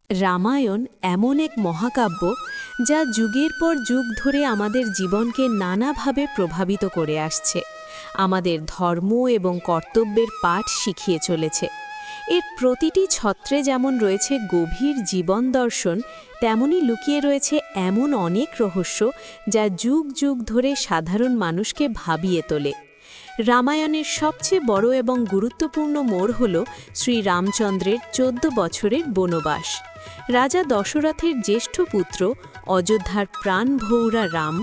রামায়ণ এমন এক মহাকাব্য যা যুগের পর যুগ ধরে আমাদের জীবনকে নানাভাবে প্রভাবিত করে আসছে, আমাদের ধর্ম এবং কর্তব্যের পাঠ শিখিয়ে চলেছে। এর প্রতিটি ছত্রে যেমন রয়েছে গভীর জীবন দর্শন, তেমনি লুকিয়ে রয়েছে এমন অনেক রহস্য যা যুগ যুগ ধরে সাধারণ মানুষকে ভাবিয়ে তোলে। রামায়ণের সবচেয়ে বড় এবং গুরুত্বপূর্ণ মোড় হল শ্রীরামচন্দ্রের ১৪ বছরের বনবাস। রাজা দশরথের জ্যেষ্ঠ পুত্র, অযোধ্যার প্রাণভৌরা রাম,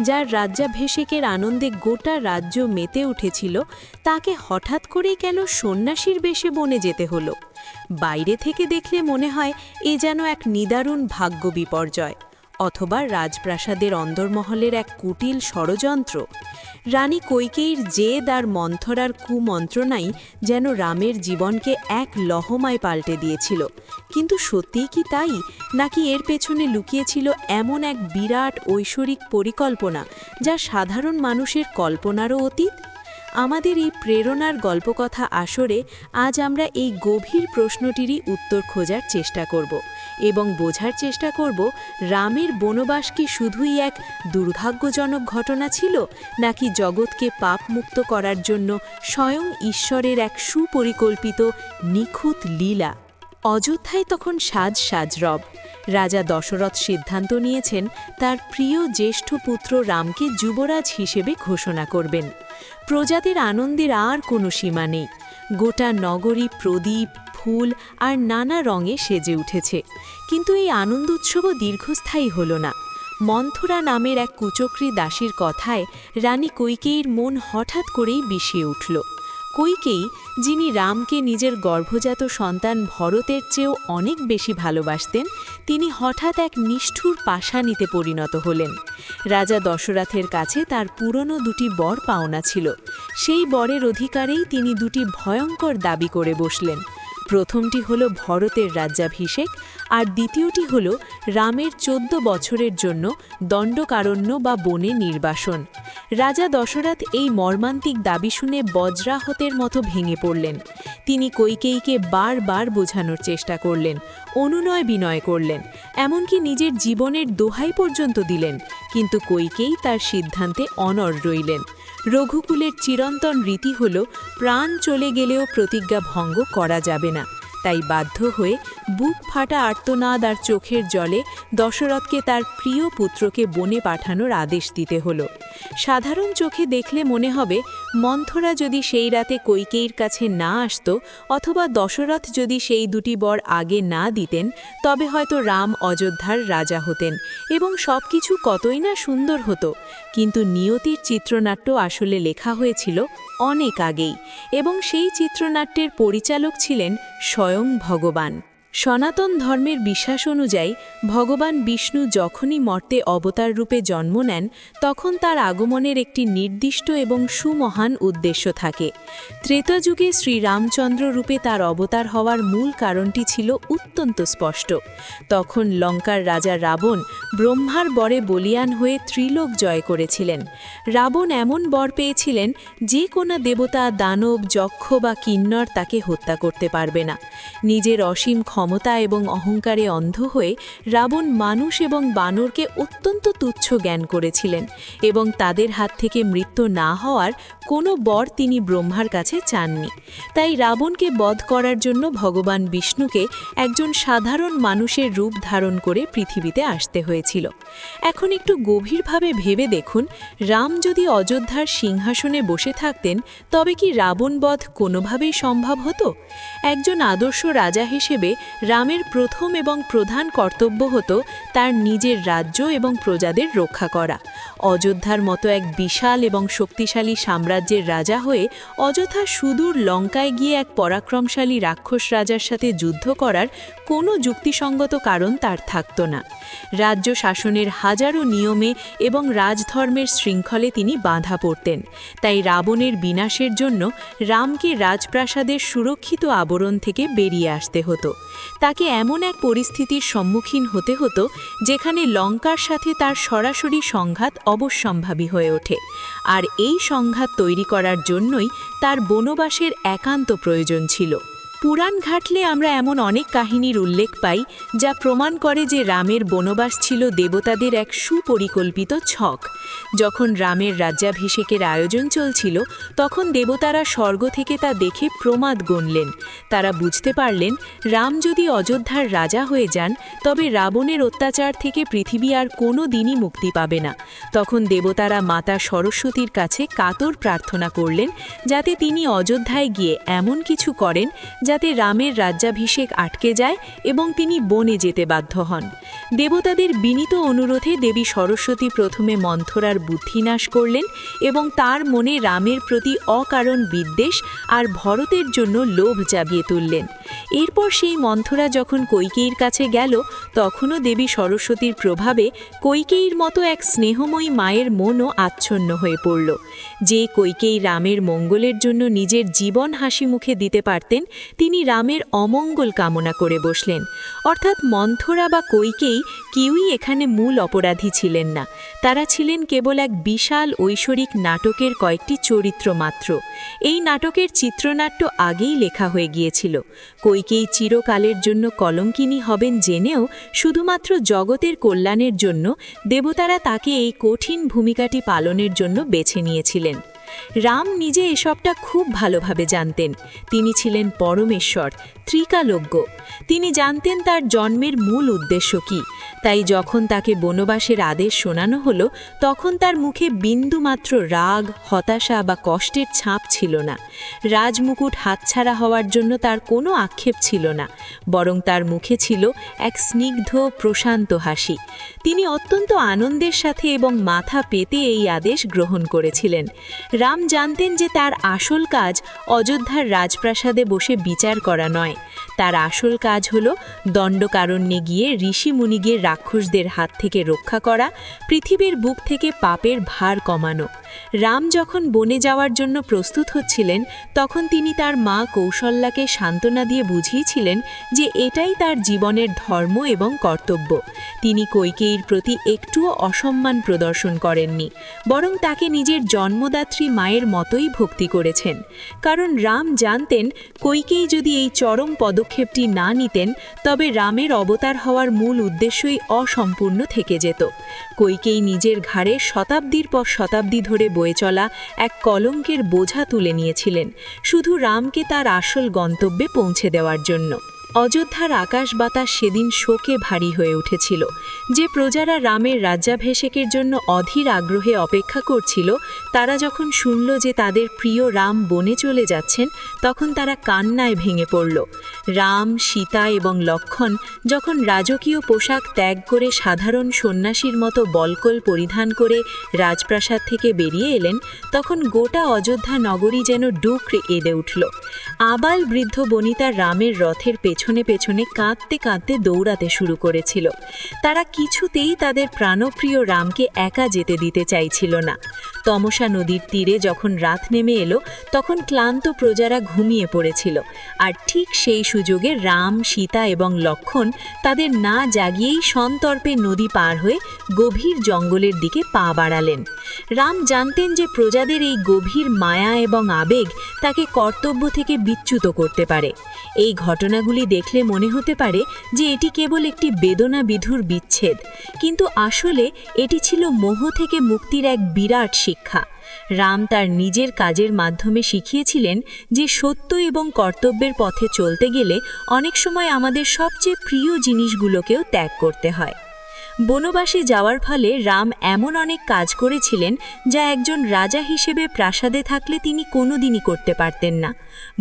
যার রাজ্যাভিষেকের আনন্দে গোটা রাজ্য মেতে উঠেছিল, তাকে হঠাৎ করেই কেন সন্ন্যাসীর বেশে বনে যেতে হলো? বাইরে থেকে দেখলে মনে হয় এ যেন এক নিদারুণ ভাগ্য বিপর্যয়, অথবা রাজপ্রাসাদের অন্দরমহলের এক কুটিল ষড়যন্ত্র। রানী কৈকেয়ীর জেদ আর মন্থরার কুমন্ত্রণাই যেন রামের জীবনকে এক লহমায় পাল্টে দিয়েছিল। কিন্তু সত্যিই কি তাই, নাকি এর পেছনে লুকিয়েছিল এমন এক বিরাট ঐশ্বরিক পরিকল্পনা যা সাধারণ মানুষের কল্পনারও অতীত? আমাদের এই প্রেরণার গল্পকথা আসরে আজ আমরা এই গভীর প্রশ্নটিরই উত্তর খোঁজার চেষ্টা করব এবং বোঝার চেষ্টা করব রামের বনবাস কি শুধুই এক দুর্ভাগ্যজনক ঘটনা ছিল, নাকি জগৎকে পাপমুক্ত করার জন্য স্বয়ং ঈশ্বরের এক সুপরিকল্পিত নিখুঁত লীলা। অযোধ্যায় তখন সাজ রব। রাজা দশরথ সিদ্ধান্ত নিয়েছেন তার প্রিয় জ্যেষ্ঠ পুত্র রামকে যুবরাজ হিসেবে ঘোষণা করবেন। প্রজাদের আনন্দের আর কোনো সীমা নেই। গোটা নগরী প্রদীপ, ফুল আর নানা রঙে সেজে উঠেছে। কিন্তু এই আনন্দ উৎসবও দীর্ঘস্থায়ী হল না। মন্থরা নামের এক কুচক্রী দাসীর কথায় রানী কৈকেয়ীর মন হঠাৎ করেই বিষিয়ে উঠল। কৈকেয়ী, যিনি রামকে নিজের গর্ভজাত সন্তান ভরতের চেয়েও অনেক বেশি ভালোবাসতেন, তিনি হঠাৎ এক নিষ্ঠুর পাষাণীতে পরিণত হলেন। রাজা দশরথের কাছে তার পুরনো দুটি বর পাওনা ছিল। সেই বরের অধিকারেই তিনি দুটি ভয়ঙ্কর দাবি করে বসলেন। প্রথমটি হল ভরতের রাজ্যাভিষেক, আর দ্বিতীয়টি হল রামের ১৪ বছরের জন্য দণ্ডকারণ্য বা বনে নির্বাসন। রাজা দশরথ এই মর্মান্তিক দাবি শুনে বজ্রাহতের মতো ভেঙে পড়লেন। তিনি কৈকেয়ীকে বারবার বোঝানোর চেষ্টা করলেন, অনুনয় বিনয় করলেন, এমনকি নিজের জীবনের দোহাই পর্যন্ত দিলেন, কিন্তু কৈকেয়ী তার সিদ্ধান্তে অনড় রইলেন। রঘুকুলের চিরন্তন রীতি হল প্রাণ চলে গেলেও প্রতিজ্ঞা ভঙ্গ করা যাবে না। তাই বাধ্য হয়ে বুক ফাটা আর্তনাদ আর চোখের জলে দশরথকে তার প্রিয় পুত্রকে বনে পাঠানোর আদেশ দিতে হলো। সাধারণ চোখে দেখলে মনে হবে মন্থরা যদি সেই রাতে কৈকেয়ীর কাছে না আসত, অথবা দশরথ যদি সেই দুটি বর আগে না দিতেন, তবে হয়তো রাম অযোধ্যার রাজা হতেন এবং সব কিছু কতই না সুন্দর হতো। কিন্তু নিয়তির চিত্রনাট্য আসলে লেখা হয়েছিল অনেক আগেই, এবং সেই চিত্রনাট্যের পরিচালক ছিলেন স্বয়ং ভগবান। সনাতন ধর্মের বিশ্বাস অনুযায়ী ভগবান বিষ্ণু যখনই মর্তে অবতার রূপে জন্ম নেন, তখন তার আগমনের একটি নির্দিষ্ট এবং সুমহান উদ্দেশ্য থাকে। ত্রেতা যুগে শ্রীরামচন্দ্র রূপে তার অবতার হওয়ার মূল কারণটি ছিল অত্যন্ত স্পষ্ট। তখন লঙ্কার রাজা রাবণ ব্রহ্মার বরে বলিয়ান হয়ে ত্রিলোক জয় করেছিলেন। রাবণ এমন বর পেয়েছিলেন যে কোনো দেবতা, দানব, যক্ষ বা কিন্নর তাকে হত্যা করতে পারবে না। নিজের অসীম ক্ষমতা এবং অহংকারে অন্ধ হয়ে রাবণ মানুষ এবং বানরকে অত্যন্ত তুচ্ছ জ্ঞান করেছিলেন, এবং তাদের হাত থেকে মৃত্যু না হওয়ার কোনো বর তিনি ব্রহ্মার কাছে চাননি। তাই রাবণকে বধ করার জন্য ভগবান বিষ্ণুকে একজন সাধারণ মানুষের রূপ ধারণ করে পৃথিবীতে আসতে হয়েছিল। এখন একটু গভীরভাবে ভেবে দেখুন, রাম যদি অযোধ্যার সিংহাসনে বসে থাকতেন, তবে কি রাবণ বধ কোনোভাবেই সম্ভব হতো? একজন আদর্শ রাজা হিসেবে রামের প্রথম এবং প্রধান কর্তব্য হতো তার নিজের রাজ্য এবং প্রজাদের রক্ষা করা। অযোধ্যার মতো এক বিশাল এবং শক্তিশালী সাম্রাজ্যের রাজা হয়ে অযথা সুদূর লঙ্কায় গিয়ে এক পরাক্রমশালী রাক্ষস রাজার সাথে যুদ্ধ করার কোনো যুক্তিসঙ্গত কারণ তার থাকত না। রাজ্য শাসনের হাজারো নিয়মে এবং রাজধর্মের শৃঙ্খলে তিনি বাঁধা পড়তেন। তাই রাবণের বিনাশের জন্য রামকে রাজপ্রাসাদের সুরক্ষিত আবরণ থেকে বেরিয়ে আসতে হতো। তাকে এমন এক পরিস্থিতির সম্মুখীন হতে হতো যেখানে লঙ্কার সাথে তার সরাসরি সংঘাত অবশ্যম্ভাবী হয়ে ওঠে। আর এই সংঘাত তৈরি করার জন্যই তার বনবাসের একান্ত প্রয়োজন ছিল। পুরাণ ঘাটলে আমরা এমন অনেক কাহিনীর উল্লেখ পাই যা প্রমাণ করে যে রামের বনবাস ছিল দেবতাদের এক সুপরিকল্পিত ছক। যখন রামের রাজ্যাভিষেকের আয়োজন চলছিল তখন দেবতারা স্বর্গ থেকে তা দেখে প্রমাদ গণলেন। তারা বুঝতে পারলেন রাম যদি অযোধ্যার রাজা হয়ে যান তবে রাবণের অত্যাচার থেকে পৃথিবী আর কোনো দিনই মুক্তি পাবে না। তখন দেবতারা মাতা সরস্বতীর কাছে কাতর প্রার্থনা করলেন যাতে তিনি অযোধ্যায় গিয়ে এমন কিছু করেন যাতে রামের রাজ্যাভিষেক আটকে যায় এবং তিনি বনে যেতে বাধ্য হন। দেবতাদের বিনীত অনুরোধে দেবী সরস্বতী প্রথমে মন্থরার বুদ্ধিনাশ করলেন এবং তার মনে রামের প্রতি অকারণ বিদ্বেষ আর ভরতের জন্য লোভ জাগিয়ে তুললেন। এরপর সেই মন্থরা যখন কৈকেয়ীর কাছে গেল তখনও দেবী সরস্বতীর প্রভাবে কৈকেয়ীর মতো এক স্নেহময়ী মায়ের মনও আচ্ছন্ন হয়ে পড়ল। যে কৈকেয়ী রামের মঙ্গলের জন্য নিজের জীবন হাসি মুখে দিতে পারতেন তিনি রামের অমঙ্গল কামনা করে বসলেন। অর্থাৎ মন্থরা বা কৈকেয়ী কেউই এখানে মূল অপরাধী ছিলেন না। তারা ছিলেন কেবল এক বিশাল ঐশ্বরিক নাটকের কয়েকটি চরিত্র মাত্র। এই নাটকের চিত্রনাট্য আগেই লেখা হয়ে গিয়েছিল। কৈকেয়ী চিরকালের জন্য কলঙ্কিনী হবেন জেনেও শুধুমাত্র জগতের কল্যাণের জন্য দেবতারা তাকে এই কঠিন ভূমিকাটি পালনের জন্য বেছে নিয়েছিলেন। রাম নিজে এসবটা খুব ভালোভাবে জানতেন। তিনি ছিলেন পরমেশ্বর, ত্রিকালজ্ঞ। তিনি জানতেন তার জন্মের মূল উদ্দেশ্য কী। তাই যখন তাকে বনবাসের আদেশ শোনানো হলো তখন তার মুখে বিন্দুমাত্র রাগ, হতাশা বা কষ্টের ছাপ ছিল না। রাজমুকুট হাতছাড়া হওয়ার জন্য তার কোনো আক্ষেপ ছিল না, বরং তার মুখে ছিল এক স্নিগ্ধ প্রশান্ত হাসি। তিনি অত্যন্ত আনন্দের সাথে এবং মাথা পেতে এই আদেশ গ্রহণ করেছিলেন। রাম জানতেন যে তার আসল কাজ অযোধ্যার রাজপ্রাসাদে বসে বিচার করা নয়। তার আসল কাজ হল দণ্ডকারণ্যে গিয়ে ঋষিমুনিদের রাক্ষসদের হাত থেকে রক্ষা করা, পৃথিবীর বুক থেকে পাপের ভার কমানো। রাম যখন বনে যাওয়ার জন্য প্রস্তুত হচ্ছিলেন তখন তিনি তার মা কৌশল্যাকে সান্ত্বনা দিয়ে বুঝিয়েছিলেন যে এটাই তার জীবনের ধর্ম এবং কর্তব্য। তিনি কৈকেয়ীর প্রতি একটুও অসম্মান প্রদর্শন করেননি, বরং তাকে নিজের জন্মদাত্রী মায়ের মতোই ভক্তি করেছেন। কারণ রাম জানতেন কৈকেয়ী যদি এই চরম পদক্ষেপটি না নিতেন তবে রামের অবতার হওয়ার মূল উদ্দেশ্যই অসম্পূর্ণ থেকে যেত। কৈকেয়ী নিজের ঘাড়ে শতাব্দীর পর শতাব্দী ধরে বয়ে চলা এক কলঙ্কের বোঝা তুলে নিয়েছিলেন, শুধু রামকে তার আসল গন্তব্যে পৌঁছে দেওয়ার জন্য। অযোধ্যার আকাশ বাতাস সেদিন শোকে ভারী হয়ে উঠেছিল। যে প্রজারা রামের রাজ্যাভিষেকের জন্য অধীর আগ্রহে অপেক্ষা করছিল তারা যখন শুনল যে তাদের প্রিয় রাম বনে চলে যাচ্ছেন তখন তারা কান্নায় ভেঙে পড়ল। রাম, সীতা এবং লক্ষ্মণ যখন রাজকীয় পোশাক ত্যাগ করে সাধারণ সন্ন্যাসীর মতো বলকল পরিধান করে রাজপ্রাসাদ থেকে বেরিয়ে এলেন তখন গোটা অযোধ্যা নগরী যেন ডুকরে এঁদে উঠল। আবাল বৃদ্ধ বনিতা রামের রথের পেছনে পেছনে কাঁদতে কাঁদতে দৌড়াতে শুরু করেছিল। তারা কিছুতেই তাদের প্রাণপ্রিয় রামকে একা যেতে দিতে চাইছিল না। তমসা নদীর তীরে যখন রাত নেমে এলো তখন ক্লান্ত প্রজারা ঘুমিয়ে পড়েছিল, আর ঠিক সেই সুযোগে রাম, সীতা এবং লক্ষ্মণ তাদের না জাগিয়েই সন্তর্পে নদী পার হয়ে গভীর জঙ্গলের দিকে পা বাড়ালেন। রাম জানতেন যে প্রজাদের এই গভীর মায়া এবং আবেগ তাকে কর্তব্য থেকে বিচ্যুত করতে পারে। এই ঘটনাগুলি দেখলে মনে হতে পারে যে এটি কেবল একটি বেদনা বিধুর বিচ্ছেদ, কিন্তু আসলে এটি ছিল মোহ থেকে মুক্তির এক বিরাট শিক্ষা। রাম তার নিজের কাজের মাধ্যমে শিখিয়েছিলেন যে সত্য এবং কর্তব্যের পথে চলতে গেলে অনেক সময় আমাদের সবচেয়ে প্রিয় জিনিসগুলোকেও ত্যাগ করতে হয়। বনবাসে যাওয়ার ফলে রাম এমন অনেক কাজ করেছিলেন যা একজন রাজা হিসেবে প্রাসাদে থাকলে তিনি কোনোদিনই করতে পারতেন না।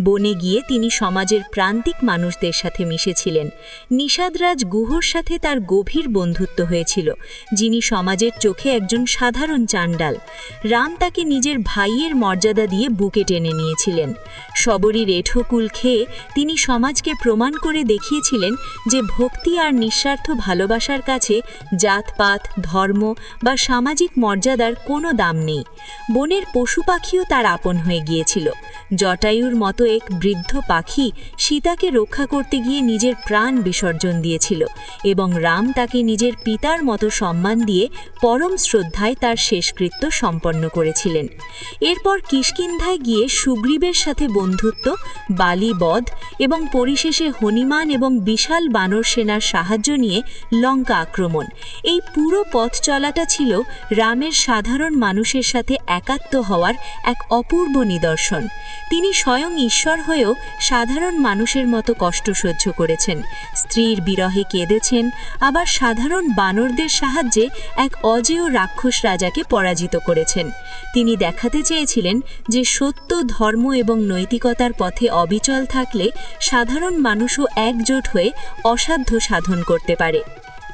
বনে গিয়ে তিনি সমাজের প্রান্তিক মানুষদের সাথে মিশেছিলেন। নিষাদরাজ গুহর সাথে তার গভীর বন্ধুত্ব হয়েছিল, যিনি সমাজের চোখে একজন সাধারণ চাণ্ডাল। রাম তাকে নিজের ভাইয়ের মর্যাদা দিয়ে বুকে টেনে নিয়েছিলেন। শবরীর এঁঠোকুল খেয়ে তিনি সমাজকে প্রমাণ করে দেখিয়েছিলেন যে ভক্তি আর নিঃস্বার্থ ভালোবাসার কাছে জাতপাত, ধর্ম বা সামাজিক মর্যাদার কোনো দাম নেই। বনের পশু পাখিও তার আপন হয়ে গিয়েছিল। জটায়ুর মতো এক বৃদ্ধ পাখি সীতাকে রক্ষা করতে গিয়ে নিজের প্রাণ বিসর্জন দিয়েছিল এবং রাম তাকে নিজের পিতার মতো সম্মান দিয়ে পরম শ্রদ্ধায় তার শেষকৃত্য সম্পন্ন করেছিলেন। এরপর কিষ্কিন্ধায় গিয়ে সুগ্রীবের সাথে বন্ধুত্ব, বালি বধ এবং পরিশেষে হনুমান এবং বিশাল বানর সেনার সাহায্য নিয়ে লঙ্কা আক্রমণ। এই পুরো পথ চলাটা ছিল রামের সাধারণ মানুষের সাথে একাত্ম হওয়ার এক অপূর্ব নিদর্শন। তিনি স্বয়ং ঈশ্বর হয়েও সাধারণ মানুষের মতো কষ্ট সহ্য করেছেন, স্ত্রীর বিরহে কেঁদেছেন, আবার সাধারণ বানরদের সাহায্যে এক অজেয় রাক্ষস রাজাকে পরাজিত করেছেন। তিনি দেখাতে চেয়েছিলেন যে সত্য, ধর্ম এবং নৈতিকতার পথে অবিচল থাকলে সাধারণ মানুষও একজোট হয়ে অসাধ্য সাধন করতে পারে।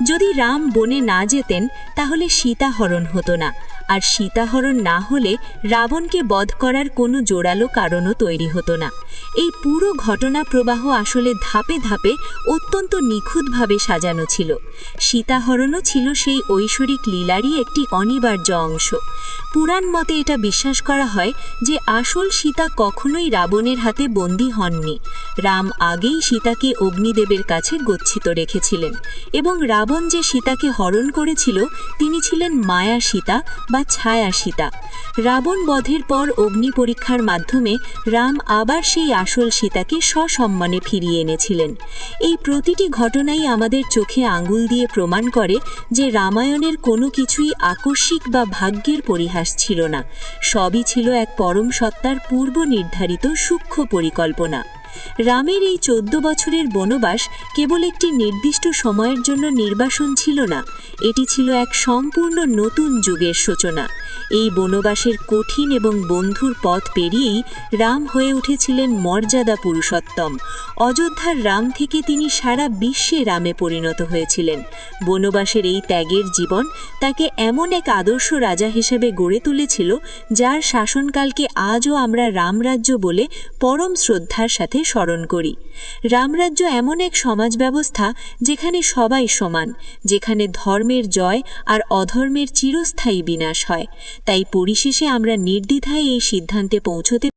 যদি রাম বনে না যেতেন তাহলে সীতাহরণ হতো না, আর সীতাহরণ না হলে রাবণকে বধ করার কোনো জোরালো কারণও তৈরি হতো না। এই পুরো ঘটনা প্রবাহ আসলে ধাপে ধাপে অত্যন্ত নিখুঁতভাবে সাজানো ছিল। সীতাহরণও ছিল সেই ঐশ্বরিক লীলারই একটি অনিবার্য অংশ। পুরাণ মতে এটা বিশ্বাস করা হয় যে আসল সীতা কখনোই রাবণের হাতে বন্দী হননি। রাম আগেই সীতাকে অগ্নিদেবের কাছে গচ্ছিত রেখেছিলেন এবং রাবণ যে সীতাকে হরণ করেছিল তিনি ছিলেন মায়া সীতা বা ছায়া সীতা। রাবণ বধের পর অগ্নি পরীক্ষার মাধ্যমে রাম আবার সেই আসল সীতাকে সসম্মানে ফিরিয়ে এনেছিলেন। এই প্রতিটি ঘটনাই আমাদের চোখে আঙুল দিয়ে প্রমাণ করে যে রামায়ণের কোনো কিছুই আকস্মিক বা ভাগ্যের পরিহাস ছিল না, সবই ছিল এক পরম সত্তার পূর্ব নির্ধারিত সূক্ষ্ম পরিকল্পনা। রামের এই 14 বছরের বনবাস কেবল একটি নির্দিষ্ট সময়ের জন্য নির্বাসন ছিল না, এটি ছিল এক সম্পূর্ণ নতুন যুগের সূচনা। এই বনবাসের কঠিন এবং বন্ধুর পথ পেরিয়েই রাম হয়ে উঠেছিলেন মর্যাদা পুরুষোত্তম। অযোধ্যার রাম থেকে তিনি সারা বিশ্বে রামে পরিণত হয়েছিলেন। বনবাসের এই ত্যাগের জীবন তাকে এমন এক আদর্শ রাজা হিসেবে গড়ে তুলেছিল যার শাসনকালকে আজও আমরা রামরাজ্য বলে পরম শ্রদ্ধার সাথে স্মরণ করি। রামরাজ্য এমন এক সমাজ ব্যবস্থা যেখানে সবাই সমান, যেখানে ধর্মের জয় আর অধর্মের চিরস্থায়ী বিনাশ হয়। তাই পরিশেষে আমরা নির্দ্বিধায় এই সিদ্ধান্তে পৌঁছতে